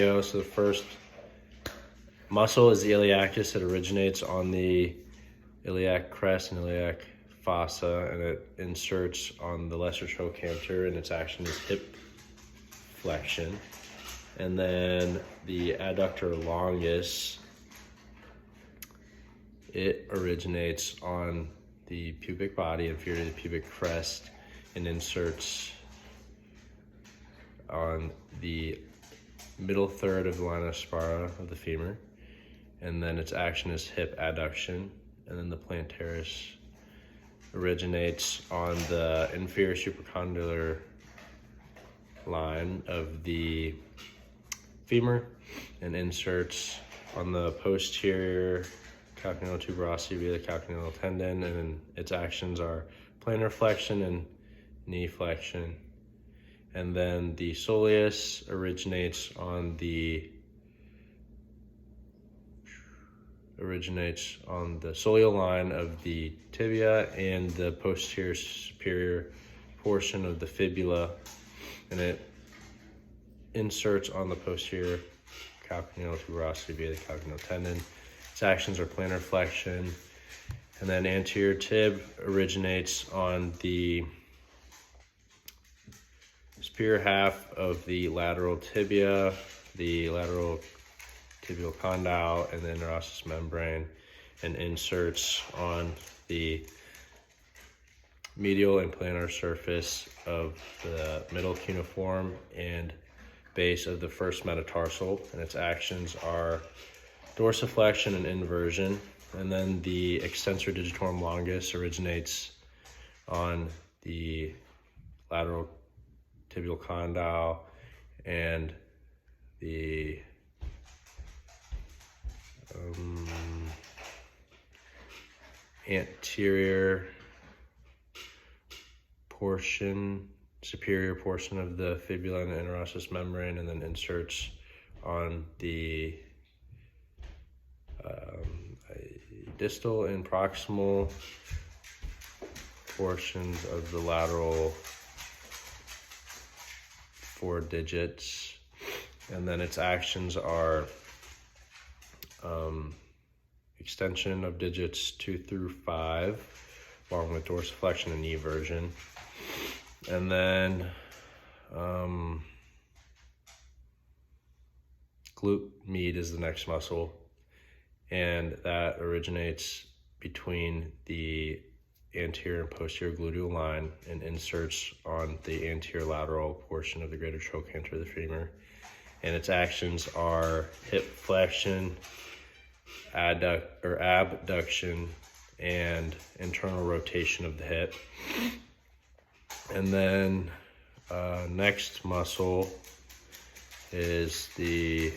So the first muscle is the iliacus. It originates on the iliac crest and iliac fossa, and it inserts on the lesser trochanter, and its action is hip flexion. And then the adductor longus, it originates on the pubic body, inferior to the pubic crest, and inserts on the middle third of the linea aspera of the femur. And then its action is hip adduction. And then the plantaris originates on the inferior supracondylar line of the femur and inserts on the posterior calcaneal tuberosity via the calcaneal tendon, and then its actions are plantar flexion and knee flexion. And then the soleus originates on the soleal line of the tibia and the posterior superior portion of the fibula, and it inserts on the posterior calcaneal tuberosity via the calcaneal tendon. Its actions are plantar flexion. And then anterior tib originates on the superior half of the lateral tibia, the lateral tibial condyle, and the interosseous membrane, and inserts on the medial and plantar surface of the middle cuneiform and base of the first metatarsal, and its actions are dorsiflexion and inversion. And then the extensor digitorum longus originates on the lateral tibial condyle and the anterior portion, superior portion of the fibula and the interosseous membrane, and then inserts on the distal and proximal portions of the lateral 4 digits. And then its actions are extension of digits 2 through 5, along with dorsiflexion and knee version. And then glute med is the next muscle, and that originates between the anterior and posterior gluteal line and inserts on the anterior lateral portion of the greater trochanter of the femur. And its actions are hip flexion, abduction, and internal rotation of the hip. And then next muscle is the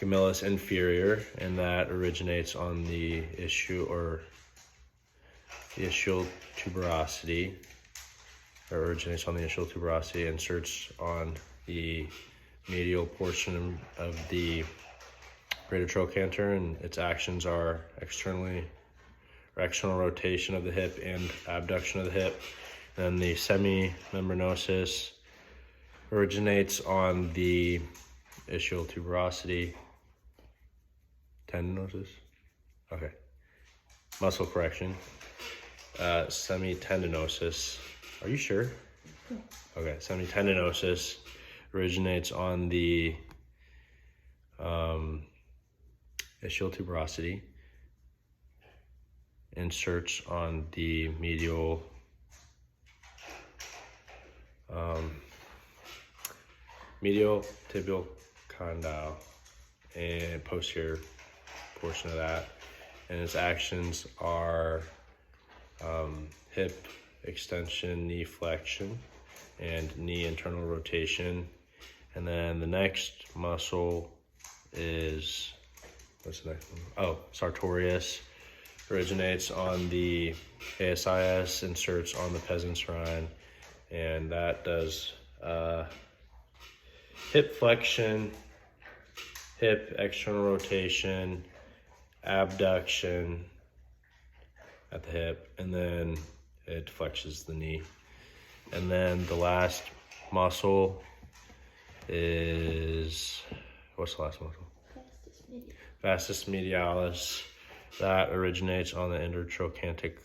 gemellus inferior, and that originates on the ischial tuberosity, inserts on the medial portion of the greater trochanter, and its actions are external rotation of the hip and abduction of the hip. Then the semimembranosus originates on the ischial tuberosity, tendinosus. Okay, muscle correction. Semitendinosus. Are you sure? Okay, semitendinosus originates on the ischial tuberosity, inserts on the medial tibial condyle and posterior portion of that, and its actions are hip extension, knee flexion, and knee internal rotation. And then the next muscle is, what's the next one? Oh, sartorius. Originates on the ASIS, inserts on the Pezensrine, and that does hip flexion, hip external rotation, abduction at the hip, and then it flexes the knee. And then the last muscle is, what's the last muscle? Vastus medialis. Vastus medialis. That originates on the intertrochanteric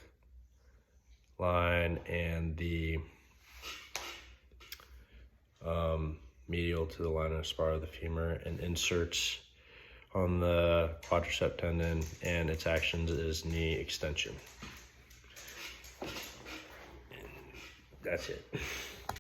line and the medial to the linea aspera of the femur, and inserts on the quadricep tendon, and its actions is knee extension. That's it.